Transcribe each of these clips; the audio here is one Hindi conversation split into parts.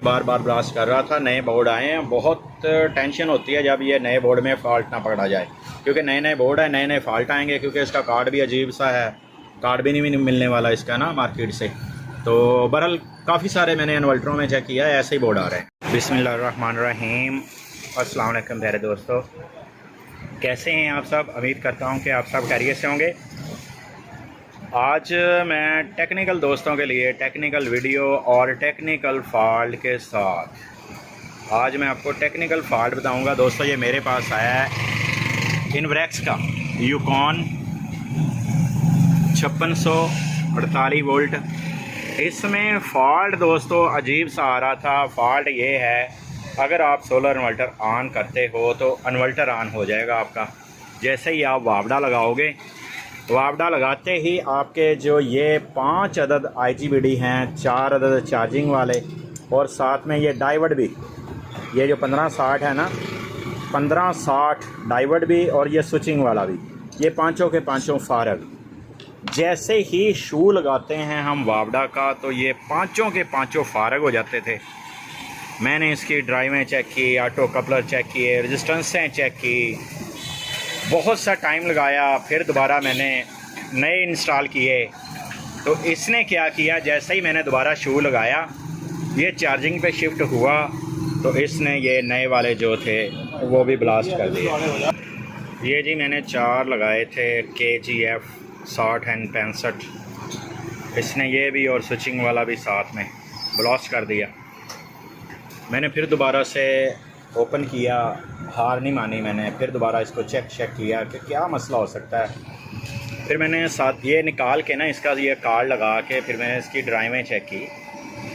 बार बार ब्लास्ट कर रहा था। नए बोर्ड आए हैं, बहुत टेंशन होती है जब ये नए बोर्ड में फ़ॉल्ट ना पकड़ा जाए, क्योंकि नए नए बोर्ड है, नए नए फ़ॉल्ट आएंगे। क्योंकि इसका कार्ड भी अजीब सा है, कार्ड भी नहीं मिलने वाला इसका ना मार्केट से। तो बहरहाल काफ़ी सारे मैंने इन्वर्टरों में चेक किया है, ऐसे ही बोर्ड आ रहे हैं। बिस्मिल्लाहिर्रहमानिर्रहीम। अस्सलाम वालेकुम प्यारे दोस्तों, कैसे हैं आप सब? उम्मीद करता हूँ कि आप सब खैरियत से होंगे। आज मैं टेक्निकल दोस्तों के लिए टेक्निकल वीडियो और टेक्निकल फॉल्ट के साथ आज मैं आपको टेक्निकल फॉल्ट बताऊंगा। दोस्तों ये मेरे पास आया है इनवरेक्स का यूकॉन 5648 वोल्ट। इसमें फ़ॉल्ट दोस्तों अजीब सा आ रहा था। फ़ॉल्ट ये है, अगर आप सोलर इन्वर्टर ऑन करते हो तो इन्वर्टर ऑन हो जाएगा आपका। जैसे ही आप वापडा लगाओगे, वापडा लगाते ही आपके जो ये 5 अदद IGBD हैं, 4 अदद चार्जिंग वाले और साथ में ये डाइवर्ड भी, ये जो 1560 है ना, 1560 डाइवर्ड भी और ये स्विचिंग वाला भी, ये पांचों के पांचों फारग। जैसे ही शू लगाते हैं हम वापडा का तो ये पांचों के पांचों फारग हो जाते थे। मैंने इसकी ड्राइवें चेक की, ऑटो कपलर चेक किए, रेजिस्टेंसें चेक की, बहुत सा टाइम लगाया। फिर दोबारा मैंने नए इंस्टॉल किए। तो इसने क्या किया, जैसे ही मैंने दोबारा शू लगाया, ये चार्जिंग पे शिफ्ट हुआ तो इसने ये नए वाले जो थे वो भी ब्लास्ट कर दिए। ये जी मैंने 4 लगाए थे KGF 60 एंड 65, इसने ये भी और स्विचिंग वाला भी साथ में ब्लास्ट कर दिया। मैंने फिर दोबारा से ओपन किया, हार नहीं मानी मैंने। फिर दोबारा इसको चेक किया कि क्या मसला हो सकता है। फिर मैंने साथ ये निकाल के ना इसका ये कार्ड लगा के फिर मैंने इसकी ड्राइवें चेक की।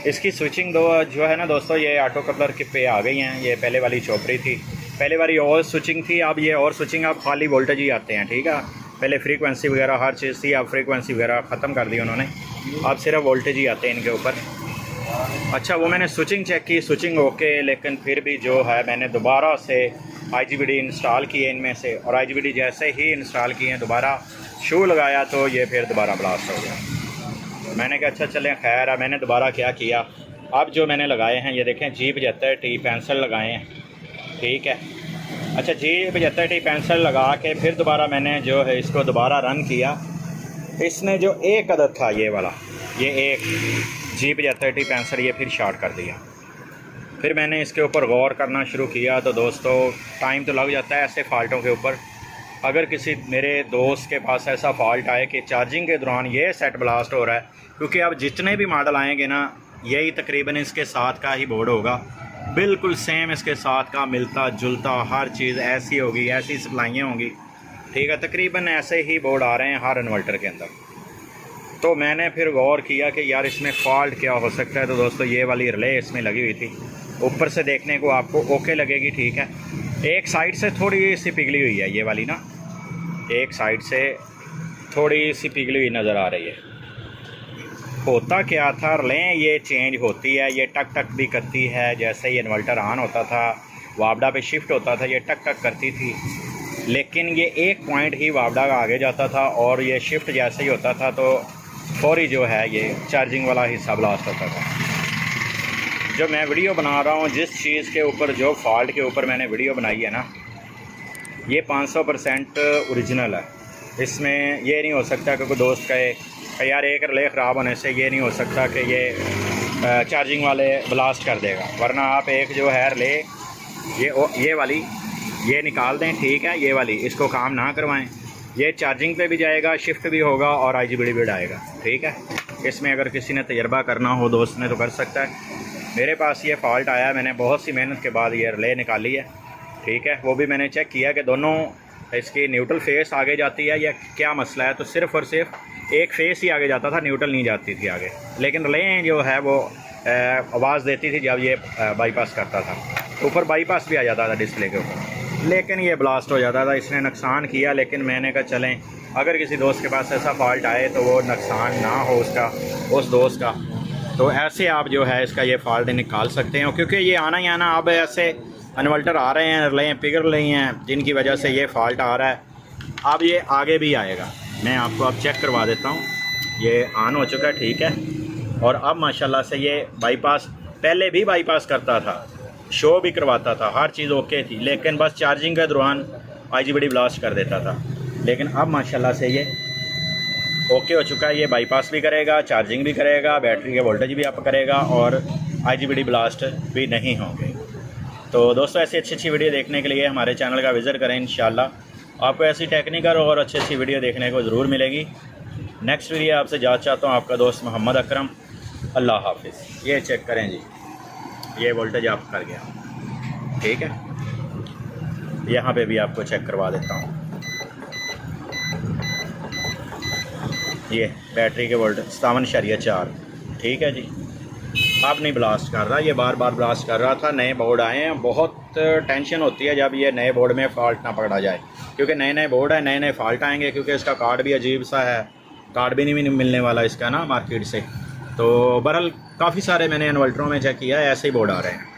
इसकी स्विचिंग जो है ना दोस्तों, ये ऑटो कपलर के पे आ गई हैं। ये पहले वाली चोपड़ी थी, पहले वाली और स्विचिंग थी, अब ये और स्विचिंग, अब खाली वोल्टेज ही आते हैं। ठीक है, पहले फ्रीक्वेंसी वगैरह हर चीज़ थी, अब फ्रीक्वेंसी वगैरह ख़त्म कर दी उन्होंने, अब सिर्फ वोल्टेज ही आते हैं इनके ऊपर। अच्छा, वो मैंने स्विचिंग चेक की, स्विचिंग ओके, लेकिन फिर भी जो है मैंने दोबारा से IGBD इंस्टॉल किए इनमें से, और IGBD जैसे ही इंस्टॉल किए दोबारा शू लगाया तो ये फिर दोबारा ब्लास्ट हो गया। मैंने कहा अच्छा चलें खैर है। मैंने दोबारा क्या किया, अब जो मैंने लगाए हैं ये देखें G75T पेंसिल लगाए हैं। ठीक है, अच्छा G75T पेंसिल लगा के फिर दोबारा मैंने जो है इसको दोबारा रन किया। इसने जो एक अदद था ये वाला, ये एक G75T पेंसिल ये फिर शॉर्ट कर दिया। फिर मैंने इसके ऊपर गौर करना शुरू किया। तो दोस्तों टाइम तो लग जाता है ऐसे फ़ाल्टों के ऊपर। अगर किसी मेरे दोस्त के पास ऐसा फ़ाल्ट आए कि चार्जिंग के दौरान ये सेट ब्लास्ट हो रहा है, क्योंकि अब जितने भी मॉडल आएंगे ना, यही तकरीबन इसके साथ का ही बोर्ड होगा, बिल्कुल सेम इसके साथ का मिलता जुलता, हर चीज़ ऐसी होगी, ऐसी सप्लाइयाँ होंगी। ठीक है, तकरीबन ऐसे ही बोर्ड आ रहे हैं हर इन्वर्टर के अंदर। तो मैंने फिर गौर किया कि यार इसमें फ़ॉल्ट क्या हो सकता है। तो दोस्तों ये वाली रिले इसमें लगी हुई थी, ऊपर से देखने को आपको ओके लगेगी। ठीक है, एक साइड से थोड़ी सी पिघली हुई है ये वाली ना, एक साइड से थोड़ी सी पिघली हुई नज़र आ रही है। होता क्या था, रिले ये चेंज होती है, ये टक टक भी करती है। जैसे ही इन्वर्टर ऑन होता था, वापडा पे शिफ्ट होता था, ये टक टक करती थी, लेकिन ये एक पॉइंट ही वापडा का आगे जाता था और ये शिफ्ट जैसे ही होता था तो फौरी जो है ये चार्जिंग वाला हिस्सा ब्लास्ट होता था। जो मैं वीडियो बना रहा हूँ, जिस चीज़ के ऊपर, जो फॉल्ट के ऊपर मैंने वीडियो बनाई है ना, ये 500% ओरिजिनल है। इसमें ये नहीं हो सकता कि कोई दोस्त कहे यार एक रिले ख़राब होने से ये नहीं हो सकता कि ये चार्जिंग वाले ब्लास्ट कर देगा। वरना आप एक जो है रिले ये वाली ये निकाल दें। ठीक है, ये वाली इसको काम ना करवाएं, ये चार्जिंग पे भी जाएगा, शिफ्ट भी होगा और IGBD भी आएगा। ठीक है, इसमें अगर किसी ने तजर्बा करना हो दोस्त ने तो कर सकता है। मेरे पास ये फ़ॉल्ट आया, मैंने बहुत सी मेहनत के बाद ये रिले निकाली है। ठीक है, वो भी मैंने चेक किया कि दोनों इसकी न्यूट्रल फेस आगे जाती है या क्या मसला है। तो सिर्फ़ और सिर्फ एक फेस ही आगे जाता था, न्यूट्रल नहीं जाती थी आगे। लेकिन रिले जो है वो आवाज़ देती थी जब ये बाईपास करता था, ऊपर बाईपास भी आ जाता था डिस्प्ले के ऊपर, लेकिन ये ब्लास्ट हो जाता था। इसने नुकसान किया, लेकिन मैंने कहा चलें अगर किसी दोस्त के पास ऐसा फ़ॉल्ट आए तो वो नुकसान ना हो उसका, उस दोस्त का, तो ऐसे आप जो है इसका ये फ़ॉल्ट निकाल सकते हैं। क्योंकि ये आना ही आना, अब ऐसे इन्वर्टर आ रहे हैं, रिले पिघल रही हैं, जिनकी वजह से ये फ़ॉल्ट आ रहा है। अब ये आगे भी आएगा, मैं आपको अब चेक करवा देता हूँ। ये ऑन हो चुका है, ठीक है, और अब माशाल्लाह से ये बाईपास पहले भी बाईपास करता था, शो भी करवाता था, हर चीज़ ओके थी, लेकिन बस चार्जिंग के दौरान IGBT ब्लास्ट कर देता था। लेकिन अब माशाल्लाह से ये ओके हो चुका है। ये बाईपास भी करेगा, चार्जिंग भी करेगा, बैटरी के वोल्टेज भी अप करेगा और IGBT ब्लास्ट भी नहीं होंगे। तो दोस्तों ऐसी अच्छी वीडियो देखने के लिए हमारे चैनल का विज़िट करें। इंशाल्लाह आपको ऐसी टेक्निकल और अच्छी वीडियो देखने को ज़रूर मिलेगी। नेक्स्ट वीडियो आपसे जांच चाहता हूँ, आपका दोस्त मोहम्मद अकरम। अल्लाह हाफिज़। ये चेक करें जी, ये वोल्टेज अप कर गया, ठीक है। यहाँ पे भी आपको चेक करवा देता हूँ, ये बैटरी के वोल्टेज 57.4, ठीक है जी। अब नहीं ब्लास्ट कर रहा, ये बार बार ब्लास्ट कर रहा था। नए बोर्ड आए हैं, बहुत टेंशन होती है जब ये नए बोर्ड में फ़ॉल्ट ना पकड़ा जाए, क्योंकि नए बोर्ड है, नए फ़ॉल्ट आएंगे। क्योंकि इसका कार्ड भी अजीब सा है, कार्ड भी नहीं मिलने वाला इसका ना मार्केट से। तो बहरहाल काफ़ी सारे मैंने इन्वर्टरों में चेक किया है, ऐसे ही बोर्ड आ रहे हैं।